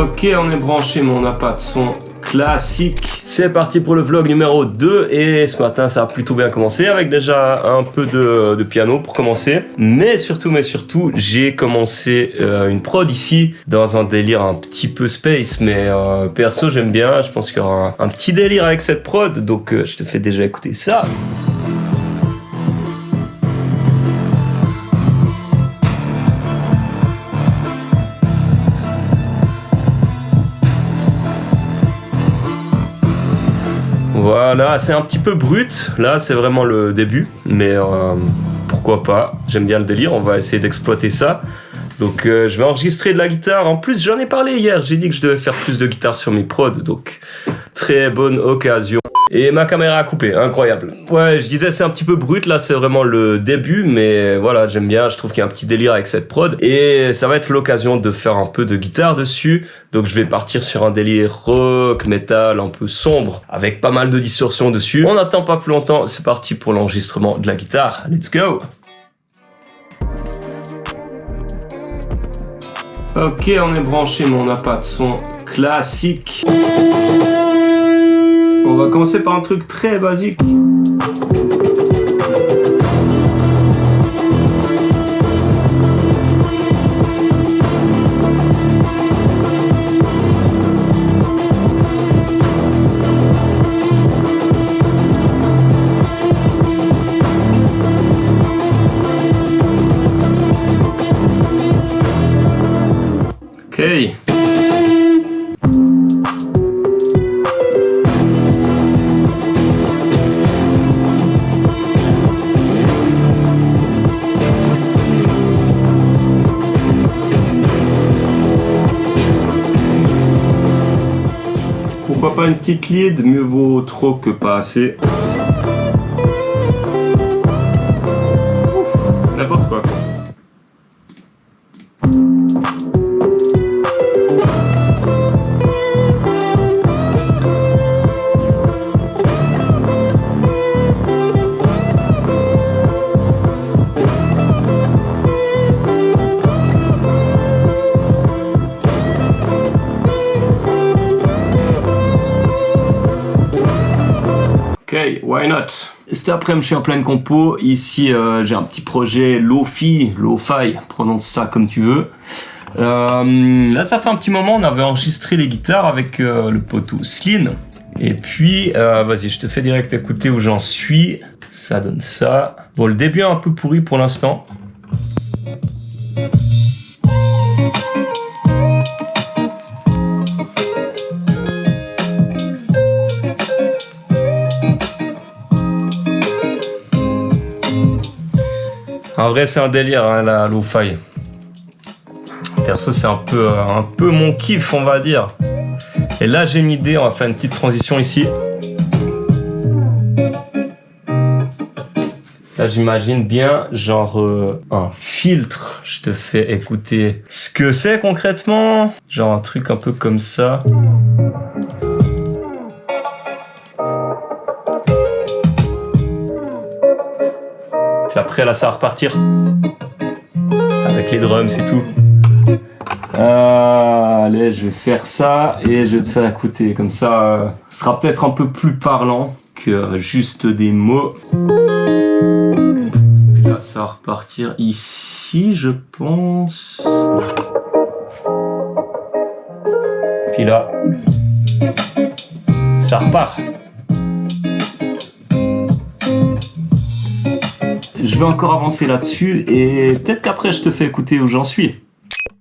Ok, on est branché, mais on n'a pas de son classique. C'est parti pour le vlog numéro 2 et ce matin ça a plutôt bien commencé avec déjà un peu de piano pour commencer. Mais surtout, j'ai commencé une prod ici dans un délire un petit peu space, mais perso j'aime bien, je pense qu'il y aura un petit délire avec cette prod, donc je te fais déjà écouter ça. Voilà, c'est un petit peu brut, là c'est vraiment le début, mais pourquoi pas, j'aime bien le délire, on va essayer d'exploiter ça. Donc je vais enregistrer de la guitare, en plus j'en ai parlé hier, j'ai dit que je devais faire plus de guitare sur mes prods, donc très bonne occasion. Et ma caméra a coupé, incroyable. Ouais, je disais c'est un petit peu brut, là c'est vraiment le début, mais voilà, j'aime bien, je trouve qu'il y a un petit délire avec cette prod. Et ça va être l'occasion de faire un peu de guitare dessus, donc je vais partir sur un délire rock, metal, un peu sombre, avec pas mal de distorsion dessus. On n'attend pas plus longtemps, c'est parti pour l'enregistrement de la guitare, let's go! Ok, on est branché, mais on n'a pas de son classique. On va commencer par un truc très basique. Ok. Pourquoi pas une petite lead, mieux vaut trop que pas assez. Ouf, n'importe quoi. Ok, why not? Cet après-midi, je suis en pleine compo. Ici, j'ai un petit projet lo-fi, prononce ça comme tu veux. Là, ça fait un petit moment, on avait enregistré les guitares avec le poteau Slin. Et puis, vas-y, je te fais direct écouter où j'en suis. Ça donne ça. Bon, le début est un peu pourri pour l'instant. En vrai, c'est un délire, hein, la lo-fi. Perso, c'est un peu mon kiff, on va dire. Et là, j'ai une idée, on va faire une petite transition ici. Là, j'imagine bien, genre, un filtre. Je te fais écouter ce que c'est concrètement. Genre un truc un peu comme ça. Puis après, là, ça va repartir. Avec les drums et tout. Allez, je vais faire ça et je vais te faire écouter. Comme ça, ce sera peut-être un peu plus parlant que juste des mots. Puis là, ça va repartir ici, je pense. Puis là, ça repart. Je vais encore avancer là-dessus et peut-être qu'après je te fais écouter où j'en suis.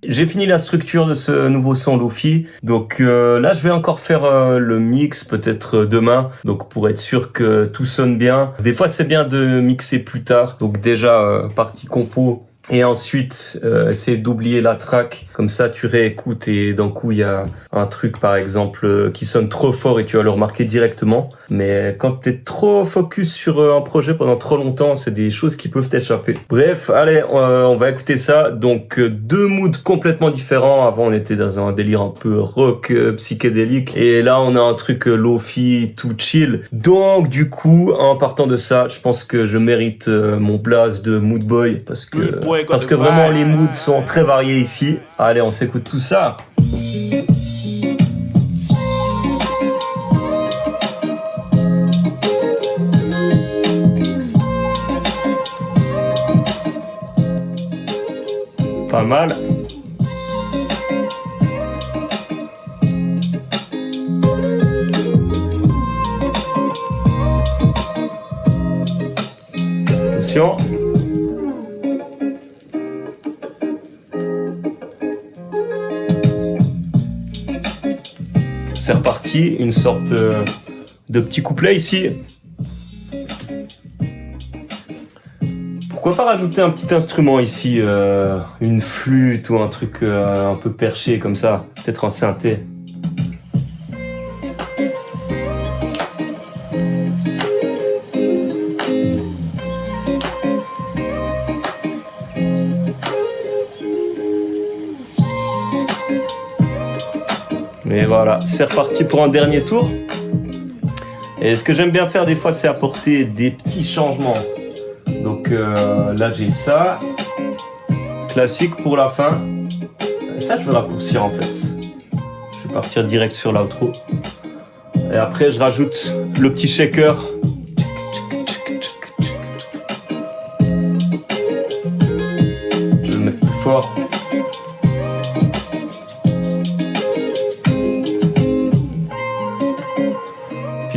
J'ai fini la structure de ce nouveau son Lo-Fi, donc là je vais encore faire le mix peut-être demain, donc pour être sûr que tout sonne bien. Des fois c'est bien de mixer plus tard, donc déjà partie compo. Et ensuite, essayer d'oublier la track. Comme ça, tu réécoutes et d'un coup, il y a un truc, par exemple, qui sonne trop fort et tu vas le remarquer directement. Mais quand t'es trop focus sur un projet pendant trop longtemps, c'est des choses qui peuvent t'échapper. Bref, allez, on va écouter ça. Donc, deux moods complètement différents. Avant, on était dans un délire un peu rock, psychédélique. Et là, on a un truc lo-fi, tout chill. Donc, du coup, en partant de ça, je pense que je mérite mon blaze de mood boy parce que vraiment les moods sont très variés ici. Allez, on s'écoute tout ça. Pas mal. Attention. C'est reparti, une sorte de petit couplet ici. Pourquoi pas rajouter un petit instrument ici, une flûte ou un truc un peu perché comme ça, peut-être un synthé. Et voilà, c'est reparti pour un dernier tour. Et ce que j'aime bien faire des fois, c'est apporter des petits changements. Donc là, j'ai ça. Classique pour la fin. Et ça, je vais raccourcir en fait. Je vais partir direct sur l'outro. Et après, je rajoute le petit shaker. Je vais le mettre plus fort.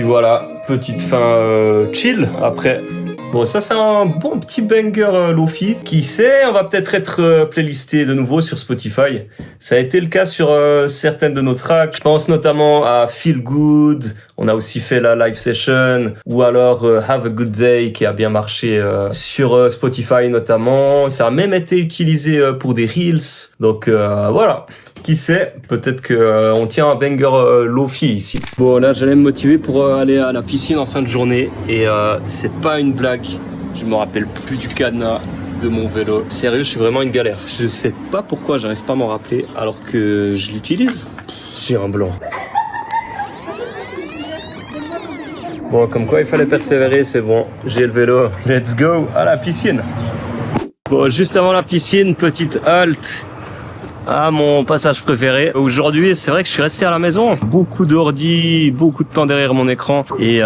Voilà, petite fin chill après. Bon, ça c'est un bon petit banger Lofi. Qui sait, on va peut-être être playlisté de nouveau sur Spotify. Ça a été le cas sur certaines de nos tracks. Je pense notamment à Feel Good. On a aussi fait la live session. Ou alors Have a Good Day qui a bien marché sur Spotify notamment. Ça a même été utilisé pour des Reels. Donc voilà. Qui sait, peut-être que on tient un banger Lofi ici. Bon, là, j'allais me motiver pour aller à la piscine en fin de journée et c'est pas une blague. Je me rappelle plus du cadenas de mon vélo. Sérieux, je suis vraiment une galère. Je sais pas pourquoi j'arrive pas à m'en rappeler alors que je l'utilise. J'ai un blanc. Bon, comme quoi il fallait persévérer, c'est bon. J'ai le vélo. Let's go à la piscine. Bon, juste avant la piscine, petite halte. Ah, mon passage préféré. Aujourd'hui, c'est vrai que je suis resté à la maison. Beaucoup d'ordi, beaucoup de temps derrière mon écran. Et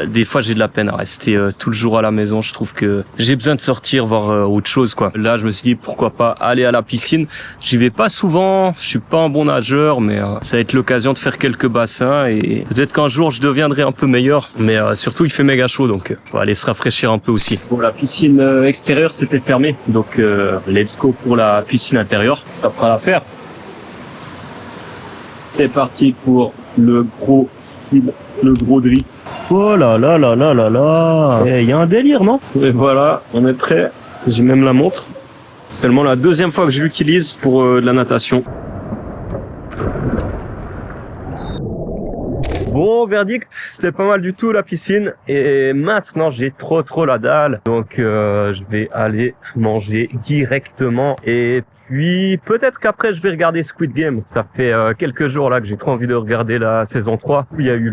des fois, j'ai de la peine à rester tout le jour à la maison. Je trouve que j'ai besoin de sortir, voir autre chose, quoi. Là, je me suis dit, pourquoi pas aller à la piscine. J'y vais pas souvent. Je suis pas un bon nageur, mais ça va être l'occasion de faire quelques bassins. Et peut-être qu'un jour, je deviendrai un peu meilleur. Mais surtout, il fait méga chaud, donc on va aller se rafraîchir un peu aussi. Bon, la piscine extérieure, c'était fermé. Donc, let's go pour la piscine intérieure. Ça fera l'affaire. C'est parti pour le gros style, le gros drip. Oh là là là là là là. Il y a un délire, non? Et voilà, on est prêt. J'ai même la montre. Seulement la deuxième fois que je l'utilise pour de la natation. Bon, verdict, c'était pas mal du tout la piscine. Et maintenant, j'ai trop la dalle. Donc, je vais aller manger directement. Et puis, peut-être qu'après, je vais regarder Squid Game. Ça fait quelques jours là que j'ai trop envie de regarder la saison 3. Il y a eu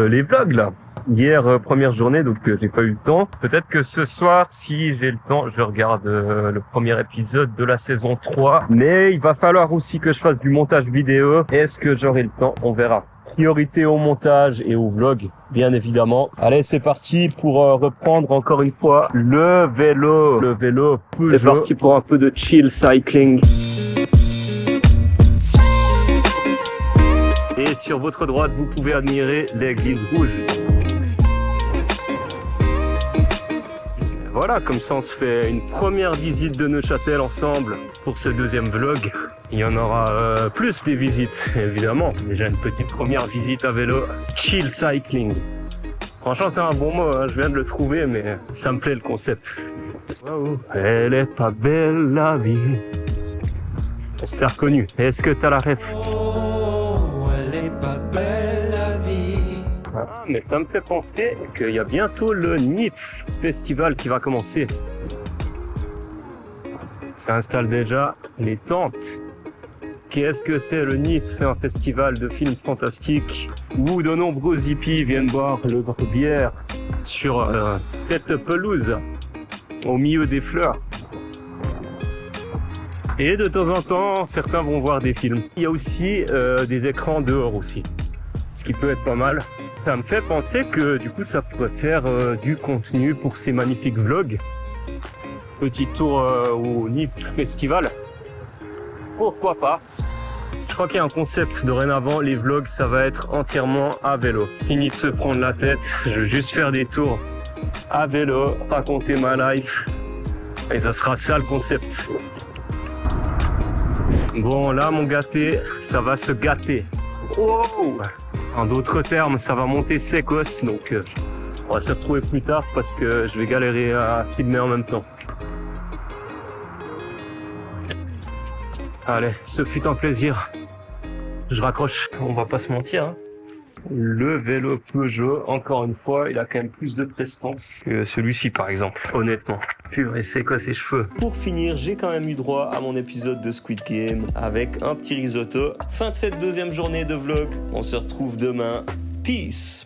les vlogs là. Hier, première journée, donc j'ai pas eu le temps. Peut-être que ce soir, si j'ai le temps, je regarde le premier épisode de la saison 3. Mais il va falloir aussi que je fasse du montage vidéo. Est-ce que j'aurai le temps? On verra. Priorité au montage et au vlog, bien évidemment. Allez, c'est parti pour reprendre encore une fois le vélo. Le vélo. C'est parti pour un peu de chill cycling. Et sur votre droite, vous pouvez admirer l'église rouge. Voilà, comme ça on se fait une première visite de Neuchâtel ensemble pour ce deuxième vlog. Il y en aura plus des visites, évidemment. Déjà une petite première visite à vélo. Chill cycling. Franchement, c'est un bon mot, hein. Je viens de le trouver, mais ça me plaît le concept. Wow. Elle est pas belle la vie. Est-ce que t'as reconnu? Est-ce que t'as la ref? Oh, elle est pas belle la vie. Ah, mais ça me fait penser qu'il y a bientôt le NIF Festival qui va commencer. Ça installe déjà les tentes. Qu'est-ce que c'est le NIF? C'est un festival de films fantastiques où de nombreux hippies viennent boire leur bière sur cette pelouse au milieu des fleurs. Et de temps en temps, certains vont voir des films. Il y a aussi des écrans dehors aussi, ce qui peut être pas mal. Ça me fait penser que du coup ça pourrait faire du contenu pour ces magnifiques vlogs. Petit tour au NIF Festival. pourquoi pas. Je crois qu'il y a un concept dorénavant, les vlogs, ça va être entièrement à vélo. Fini de se prendre la tête, je vais juste faire des tours à vélo, raconter ma life. Et ça sera ça le concept. Bon, là, mon gâté, ça va se gâter. Wow! En d'autres termes, ça va monter secos, donc on va se retrouver plus tard parce que je vais galérer à filmer en même temps. Allez, ce fut un plaisir. Je raccroche. On va pas se mentir, hein. Le vélo Peugeot, encore une fois, il a quand même plus de prestance que celui-ci, par exemple. Honnêtement. Purée, c'est quoi ces cheveux? Pour finir, j'ai quand même eu droit à mon épisode de Squid Game avec un petit risotto. Fin de cette deuxième journée de vlog. On se retrouve demain. Peace!